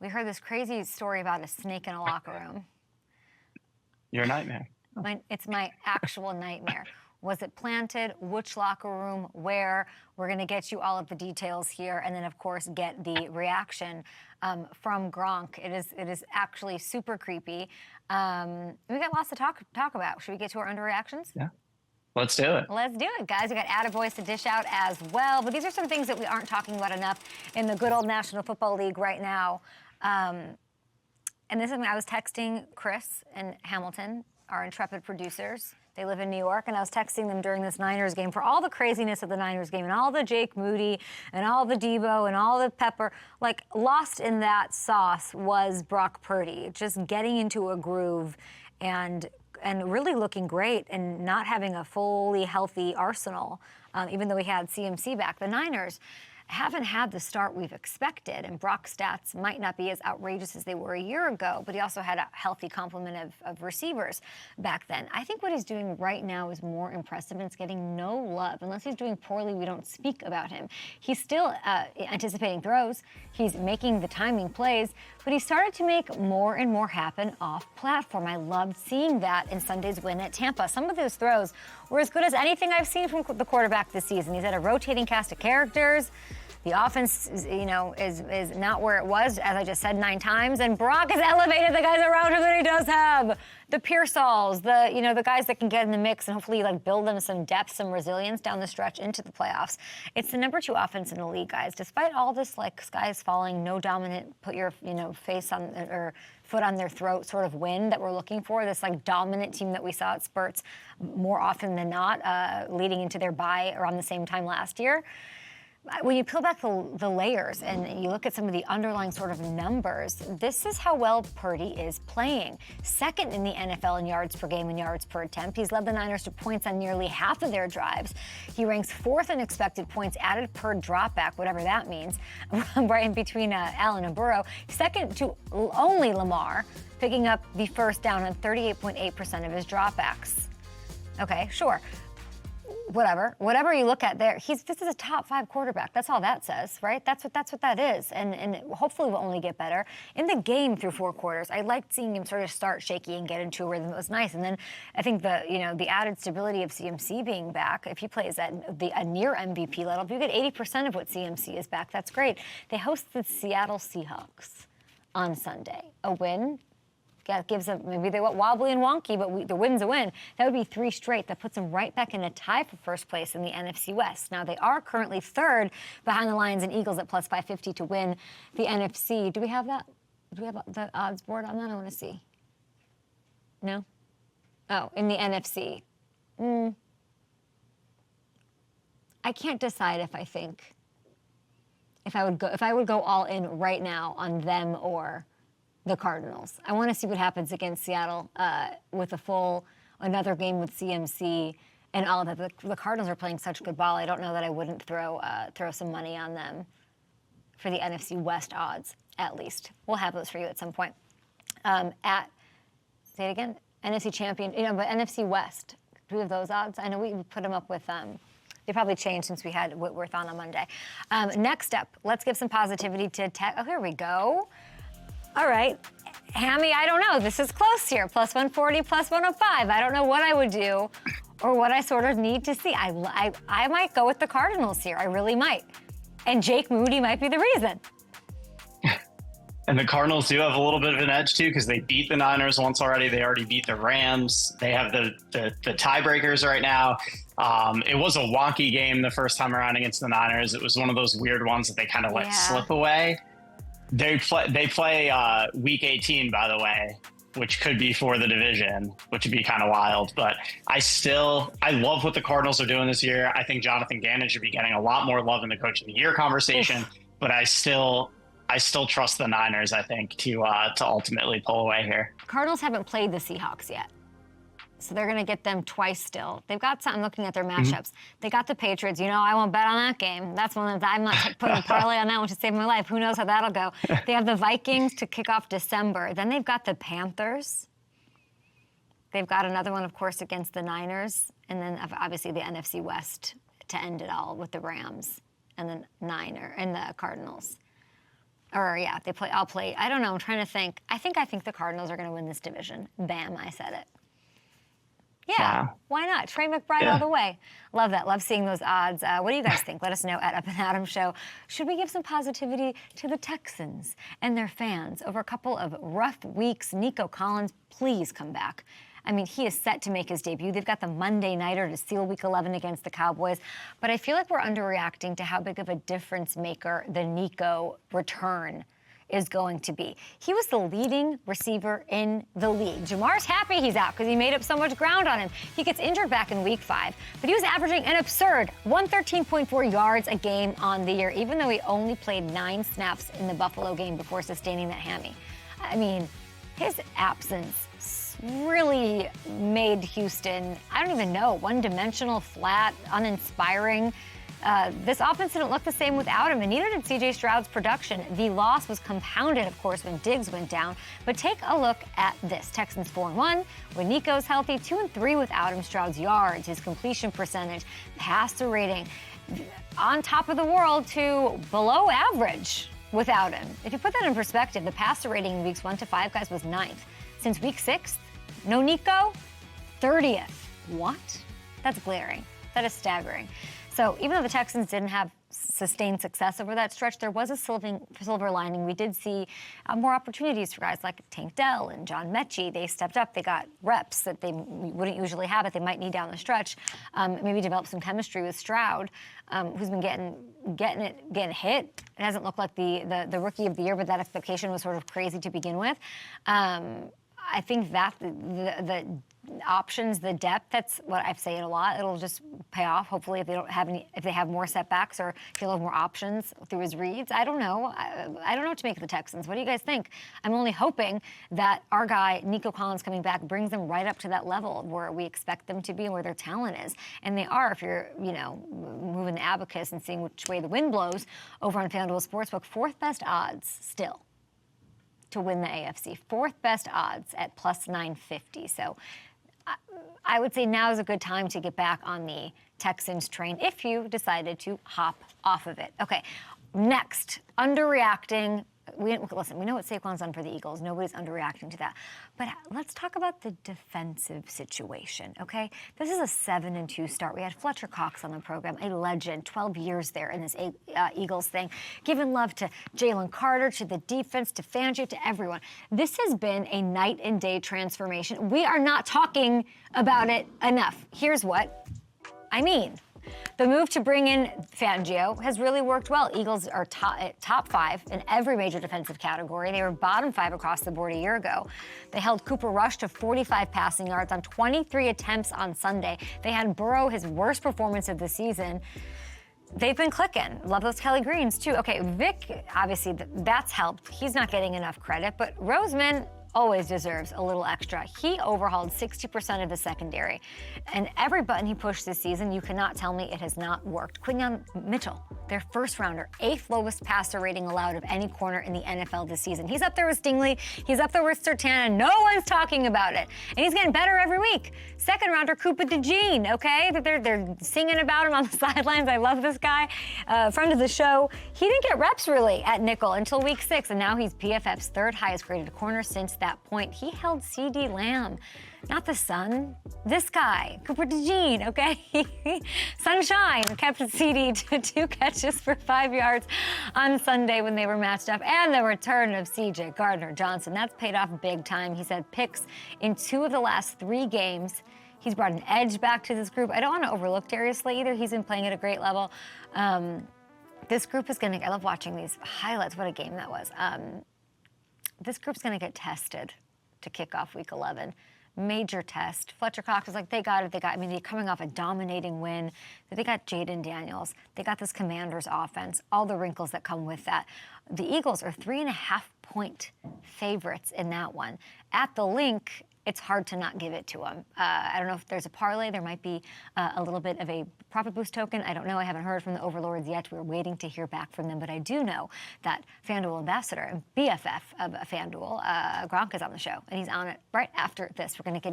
We heard this crazy story about a snake in a locker room. Your nightmare. It's my actual nightmare. Was it planted? Which locker room? Where? We're going to get you all of the details here, and then of course get the reaction from Gronk. It is actually super creepy. We got lots to talk about. Should we get to our underreactions? Yeah. Let's do it. Let's do it, guys. We got attaboys to dish out as well. But these are some things that we aren't talking about enough in the good old National Football League right now. And this is something I was texting Chris and Hamilton, our intrepid producers. They live in New York, and I was texting them during this Niners game for all the craziness of the Niners game and all the Jake Moody and all the Debo and all the Pepper. Like, lost in that sauce was Brock Purdy, just getting into a groove and really looking great and not having a fully healthy arsenal, even though we had CMC back. The Niners haven't had the start we've expected, and Brock's stats might not be as outrageous as they were a year ago, but he also had a healthy complement of receivers back then. I think what he's doing right now is more impressive, and it's getting no love. Unless he's doing poorly, we don't speak about him. He's still anticipating throws. He's making the timing plays, but he started to make more and more happen off platform. I loved seeing that in Sunday's win at Tampa. Some of those throws were as good as anything I've seen from the quarterback this season. He's had a rotating cast of characters. The offense, is not where it was, as I just said 9 times. And Brock has elevated the guys around him that he does have. The Pearsalls, the guys that can get in the mix and hopefully build them some depth, some resilience down the stretch into the playoffs. It's the number 2 offense in the league, guys. Despite all this skies falling, no dominant, put your face on or foot on their throat sort of win that we're looking for. This dominant team that we saw at spurts more often than not, leading into their bye around the same time last year. When you peel back the layers and you look at some of the underlying sort of numbers, this is how well Purdy is playing. Second in the NFL in yards per game and yards per attempt. He's led the Niners to points on nearly half of their drives. He ranks 4th in expected points added per dropback, whatever that means, right in between Allen and Burrow. Second to only Lamar, picking up the first down on 38.8% of his dropbacks. Okay, sure. Whatever you look at there, this is a top 5 quarterback. That's all that says, right? That's what that is, and hopefully will only get better. In the game through 4 quarters, I liked seeing him sort of start shaky and get into a rhythm that was nice. And then I think the added stability of CMC being back, if he plays at a near MVP level, if you get 80% of what CMC is back, that's great. They host the Seattle Seahawks on Sunday. A win. Gives them, maybe they went wobbly and wonky, but the win's a win. That would be 3 straight. That puts them right back in a tie for first place in the NFC West. Now, they are currently 3rd behind the Lions and Eagles at plus 550 to win the NFC. Do we have that? Do we have the odds board on that? I want to see. No? Oh, in the NFC. I can't decide if I would go all in right now on them or the Cardinals. I want to see what happens against Seattle with another game with CMC and all of that. The Cardinals are playing such good ball. I don't know that I wouldn't throw some money on them for the NFC West odds, at least. We'll have those for you at some point. Say it again, NFC champion, but NFC West. Do we have those odds? I know we put them up with they probably changed since we had Whitworth on Monday. Next up, let's give some positivity to tech. Oh, here we go. All right, Hammy, I don't know. This is close here. Plus 140, plus 105. I don't know what I would do or what I sort of need to see. I might go with the Cardinals here. I really might. And Jake Moody might be the reason. And the Cardinals do have a little bit of an edge, too, because they beat the Niners once already. They already beat the Rams. They have the tiebreakers right now. It was a wonky game the first time around against the Niners. It was one of those weird ones that they kind of let slip away. They play week 18, by the way, which could be for the division, which would be kind of wild. But I love what the Cardinals are doing this year. I think Jonathan Gannon should be getting a lot more love in the Coach of the Year conversation. But I still trust the Niners, I think, to ultimately pull away here. Cardinals haven't played the Seahawks yet. So they're going to get them twice still. They've got something looking at their matchups. They got the Patriots. I won't bet on that game. That's one that I'm not putting a parlay on that one to save my life. Who knows how that'll go. They have the Vikings to kick off December. Then they've got the Panthers. They've got another one, of course, against the Niners. And then obviously the NFC West to end it all with the Rams and the Cardinals. Or yeah, they play. I'll play. I don't know. I'm trying to think. I think the Cardinals are going to win this division. Bam! I said it. Yeah, wow. Why not? Trey McBride all the way. Love that. Love seeing those odds. What do you guys think? Let us know at Up and Adam Show. Should we give some positivity to the Texans and their fans over a couple of rough weeks? Nico Collins, please come back. I mean, he is set to make his debut. They've got the Monday nighter to seal Week 11 against the Cowboys. But I feel like we're underreacting to how big of a difference maker the Nico return is going to be. He was the leading receiver in the league. Jamar's happy he's out because he made up so much ground on him. He gets injured back in Week 5, but he was averaging an absurd 113.4 yards a game on the year, even though he only played 9 snaps in the Buffalo game before sustaining that hammy. I mean, his absence really made Houston, I don't even know, one-dimensional, flat, uninspiring. This offense didn't look the same without him, and neither did C.J. Stroud's production. The loss was compounded, of course, when Diggs went down. But take a look at this. Texans 4-1 when Nico's healthy, 2-3 without him. Stroud's yards, his completion percentage, passer rating, on top of the world to below average without him. If you put that in perspective, the passer rating in weeks 1 to 5, guys, was 9th. Since week 6, no Nico, 30th. What? That's glaring. That is staggering. So even though the Texans didn't have sustained success over that stretch, there was a silver lining. We did see more opportunities for guys like Tank Dell and John Mechie. They stepped up. They got reps that they wouldn't usually have, but they might need down the stretch. Maybe develop some chemistry with Stroud, who's been getting hit. It hasn't looked like the rookie of the year, but that expectation was sort of crazy to begin with. I think that the options, the depth, that's what I say it a lot. It'll just pay off, hopefully, if they have more setbacks or if he'll have more options through his reads. I don't know. I don't know what to make of the Texans. What do you guys think? I'm only hoping that our guy, Nico Collins, coming back brings them right up to that level where we expect them to be and where their talent is. And they are, if you're, moving the abacus and seeing which way the wind blows over on FanDuel Sportsbook, 4th best odds still to win the AFC. 4th best odds at plus 950. So I would say now is a good time to get back on the Texans train if you decided to hop off of it. Okay, next, underreacting. Listen, we know what Saquon's done for the Eagles. Nobody's underreacting to that. But let's talk about the defensive situation, okay? This is a 7-2 start. We had Fletcher Cox on the program, a legend, 12 years there in this Eagles thing. Giving love to Jalen Carter, to the defense, to Fangio, to everyone. This has been a night and day transformation. We are not talking about it enough. Here's what I mean. The move to bring in Fangio has really worked well. Eagles are top 5 in every major defensive category. They were bottom 5 across the board a year ago. They held Cooper Rush to 45 passing yards on 23 attempts on Sunday. They had Burrow, his worst performance of the season. They've been clicking. Love those Kelly Greens, too. Okay, Vic, obviously, that's helped. He's not getting enough credit, but Roseman always deserves a little extra. He overhauled 60% of the secondary. And every button he pushed this season, you cannot tell me it has not worked. Quinyon Mitchell, their first rounder, 8th lowest passer rating allowed of any corner in the NFL this season. He's up there with Stingley. He's up there with Sertan. No one's talking about it. And he's getting better every week. 2nd rounder, Cooper DeJean, okay? They're singing about him on the sidelines. I love this guy. Friend of the show. He didn't get reps really at nickel until week 6, and now he's PFF's 3rd highest graded corner since that point. He held CeeDee Lamb, not the Sun, this guy, Cooper DeJean, okay? Sunshine kept CeeDee to 2 catches for 5 yards on Sunday when they were matched up. And the return of CJ Gardner-Johnson, that's paid off big time. He's had picks in 2 of the last 3 games. He's brought an edge back to this group. I don't want to overlook Darius Slay either. He's been playing at a great level. This group is I love watching these highlights. What a game that was. This group's going to get tested to kick off Week 11. Major test. Fletcher Cox was like, they're coming off a dominating win. They got Jaden Daniels. They got this Commanders offense, all the wrinkles that come with that. The Eagles are 3.5-point favorites in that one. At the link, it's hard to not give it to them. I don't know if there's a parlay. There might be a little bit of a profit boost token. I don't know. I haven't heard from the overlords yet. We're waiting to hear back from them. But I do know that FanDuel ambassador and BFF of FanDuel, Gronk, is on the show. And he's on it right after this. We're going to get